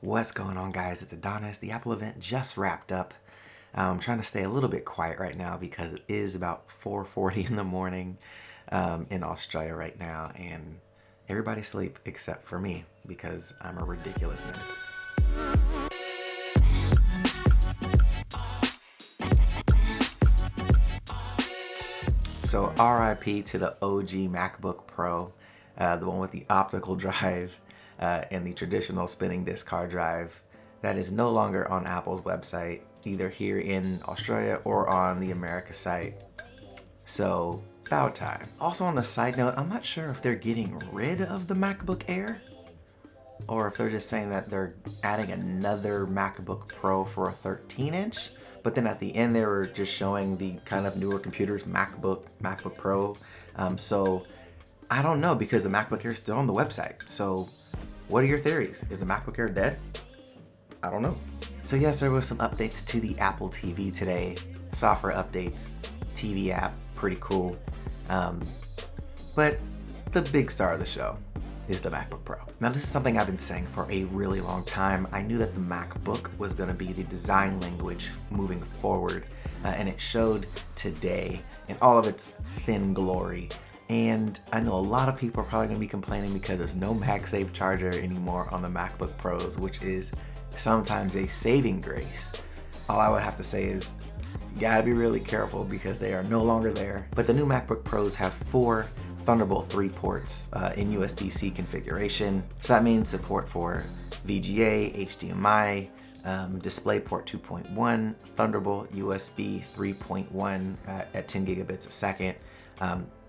What's going on, guys? It's Adonis. The Apple event just wrapped up. I'm trying to stay a little bit quiet right now because it is about 4:40 in the morning in Australia right now, and everybody's asleep except for me because I'm a ridiculous nerd. So R.I.P. to the OG MacBook Pro, the one with the optical drive and the traditional spinning disk hard drive that is no longer on Apple's website, either here in Australia or on the America site. So about time. Also, on the side note, I'm not sure if they're getting rid of the MacBook Air or if they're just saying that they're adding another MacBook Pro for a 13-inch. But then at the end, they were just showing the kind of newer computers, MacBook Pro. So I don't know, because the MacBook Air is still on the website. So what are your theories? Is the MacBook Air dead? I don't know. So yes, there was some updates to the Apple TV today. Software updates, TV app, pretty cool. But the big star of the show is the MacBook Pro. Now, this is something I've been saying for a really long time. I knew that the MacBook was going to be the design language moving forward, and it showed today in all of its thin glory. And I know a lot of people are probably going to be complaining because there's no MagSafe charger anymore on the MacBook Pros, which is sometimes a saving grace. All I would have to say is you gotta be really careful because they are no longer there. But the new MacBook Pros have 4 Thunderbolt 3 ports in USB-C configuration. So that means support for VGA, HDMI, DisplayPort 2.1, Thunderbolt USB 3.1 at 10 gigabits a second.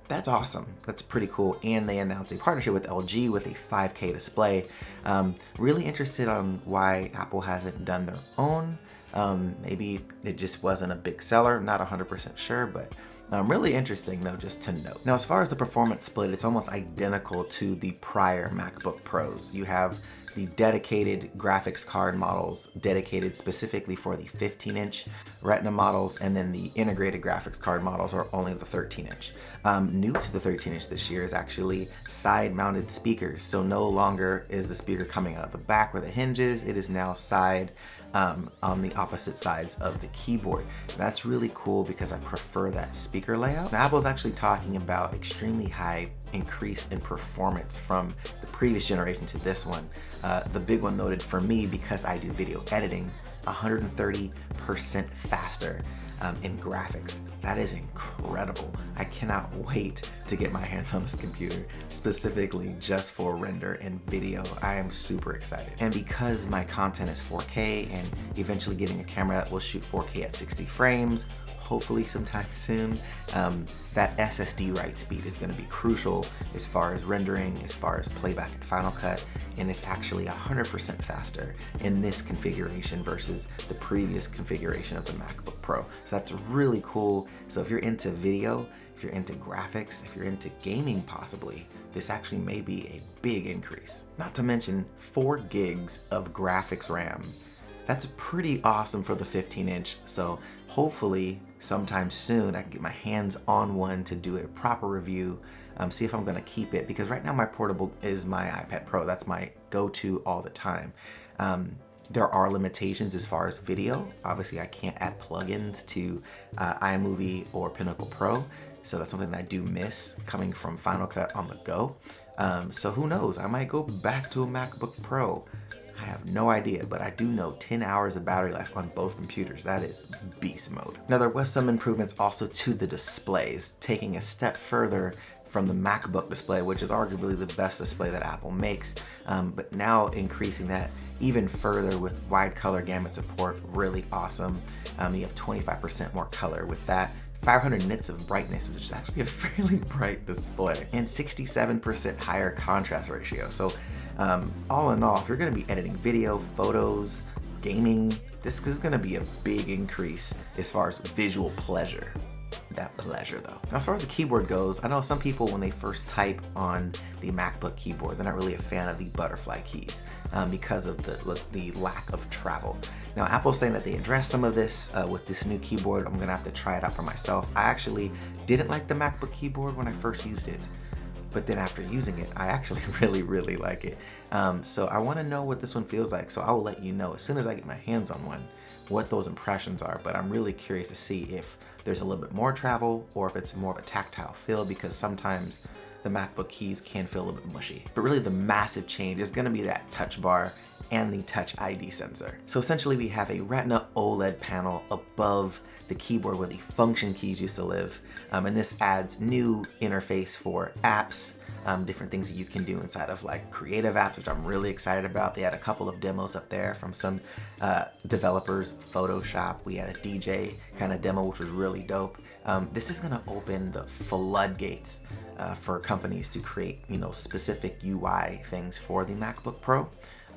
That's awesome. That's pretty cool. And they announced a partnership with LG with a 5K display. Really interested on why Apple hasn't done their own. Maybe it just wasn't a big seller. Not 100% sure, but really interesting though, just to note. Now, as far as the performance split, it's almost identical to the prior MacBook Pros. You have the dedicated graphics card models dedicated specifically for the 15-inch Retina models, and then the integrated graphics card models are only the 13-inch. New to the 13-inch this year is actually side-mounted speakers. So no longer is the speaker coming out of the back where the hinge is. It is now side on the opposite sides of the keyboard. That's really cool because I prefer that speaker layout. Now, Apple's actually talking about extremely high increase in performance from the previous generation to this one. The big one noted for me, because I do video editing, 130% faster in graphics. That is incredible. I cannot wait to get my hands on this computer specifically just for render and video. I am super excited. And because my content is 4K and eventually getting a camera that will shoot 4K at 60 frames, hopefully sometime soon, that SSD write speed is going to be crucial as far as rendering, as far as playback in Final Cut, and it's actually 100% faster in this configuration versus the previous configuration of the MacBook Pro. So that's really cool. So if you're into video, if you're into graphics, if you're into gaming possibly, this actually may be a big increase. Not to mention 4 gigs of graphics RAM. That's pretty awesome for the 15-inch. So hopefully sometime soon I can get my hands on one to do a proper review, see if I'm gonna keep it, because right now my portable is my iPad Pro. That's my go-to all the time. There are limitations as far as video. Obviously I can't add plugins to iMovie or Pinnacle Pro. So that's something that I do miss coming from Final Cut on the go. So who knows, I might go back to a MacBook Pro. I have no idea, but I do know 10 hours of battery life on both computers. That is beast mode. Now, there was some improvements also to the displays, taking a step further from the MacBook display, which is arguably the best display that Apple makes, but now increasing that even further with wide color gamut support. Really awesome. You have 25% more color with that. 500 nits of brightness, which is actually a fairly bright display, and 67% higher contrast ratio. So all in all, if you're going to be editing video, photos, gaming, this is going to be a big increase as far as visual pleasure. That pleasure though. Now, as far as the keyboard goes, I know some people, when they first type on the MacBook keyboard, they're not really a fan of the butterfly keys because of the lack of travel. Now, Apple's saying that they addressed some of this with this new keyboard. I'm gonna have to try it out for myself. I actually didn't like the MacBook keyboard when I first used it. but then after using it, I actually really like it. So I want to know what this one feels like, so I will let you know as soon as I get my hands on one what those impressions are. But I'm really curious to see if there's a little bit more travel or if it's more of a tactile feel, because sometimes the MacBook keys can feel a little bit mushy. But really the massive change is going to be that touch bar and the Touch ID sensor. So essentially we have a Retina OLED panel above the keyboard where the function keys used to live, and this adds new interface for apps, different things that you can do inside of like creative apps, which I'm really excited about. They had a couple of demos up there from some developers, Photoshop. We had a DJ kind of demo, which was really dope. This is gonna open the floodgates for companies to create, specific UI things for the MacBook Pro.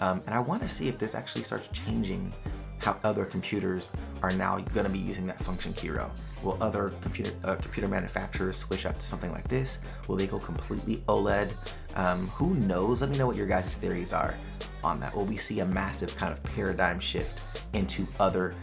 And I want to see if this actually starts changing how other computers are now going to be using that function key row. Will other computer manufacturers switch up to something like this? Will they go completely OLED? Who knows? Let me know what your guys' theories are on that. Will we see a massive kind of paradigm shift into other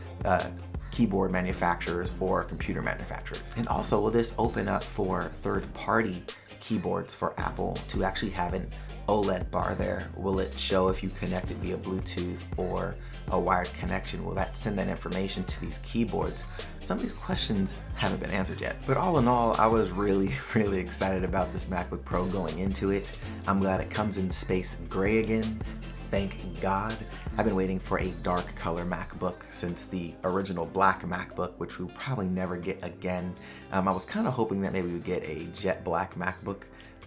keyboard manufacturers or computer manufacturers? And also, will this open up for third-party keyboards for Apple to actually have an OLED bar there? Will it show if you connect it via Bluetooth or a wired connection? Will that send that information to these keyboards? Some of these questions haven't been answered yet. But all in all, I was really excited about this MacBook Pro going into it. I'm glad it comes in space gray again. Thank God. I've been waiting for a dark color MacBook since the original black MacBook, which we'll probably never get again. I was kind of hoping that maybe we would get a jet black MacBook.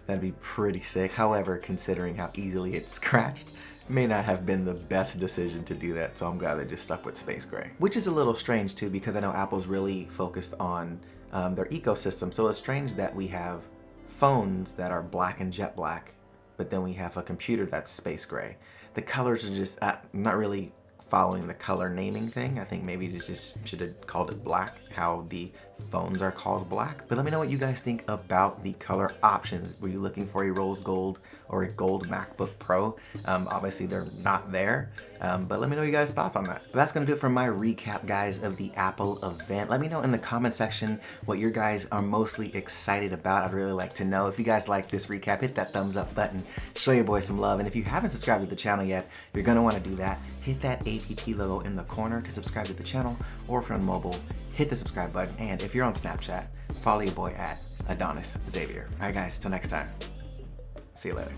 That'd be pretty sick. However, considering how easily it's scratched, may not have been the best decision to do that, so I'm glad they just stuck with space gray. Which is a little strange too, because I know Apple's really focused on their ecosystem, so it's strange that we have phones that are black and jet black, but then we have a computer that's space gray. The colors are just, I'm not really following the color naming thing. I think maybe it just should have called it black, how the phones are called black. But let me know what you guys think about the color options. Were you looking for a rose gold or a gold MacBook Pro? Obviously they're not there, but let me know your guys' thoughts on that. But that's gonna do it for my recap, guys, of the Apple event. Let me know in the comment section what your guys are mostly excited about. I'd really like to know. If you guys like this recap, hit that thumbs up button, show your boy some love, and if you haven't subscribed to the channel yet, you're gonna wanna do that. Hit that APP logo in the corner to subscribe to the channel, or if you're on mobile, hit the subscribe button, and if you're on Snapchat, follow your boy at Adonis Xavier. All right, guys, till next time. See you later.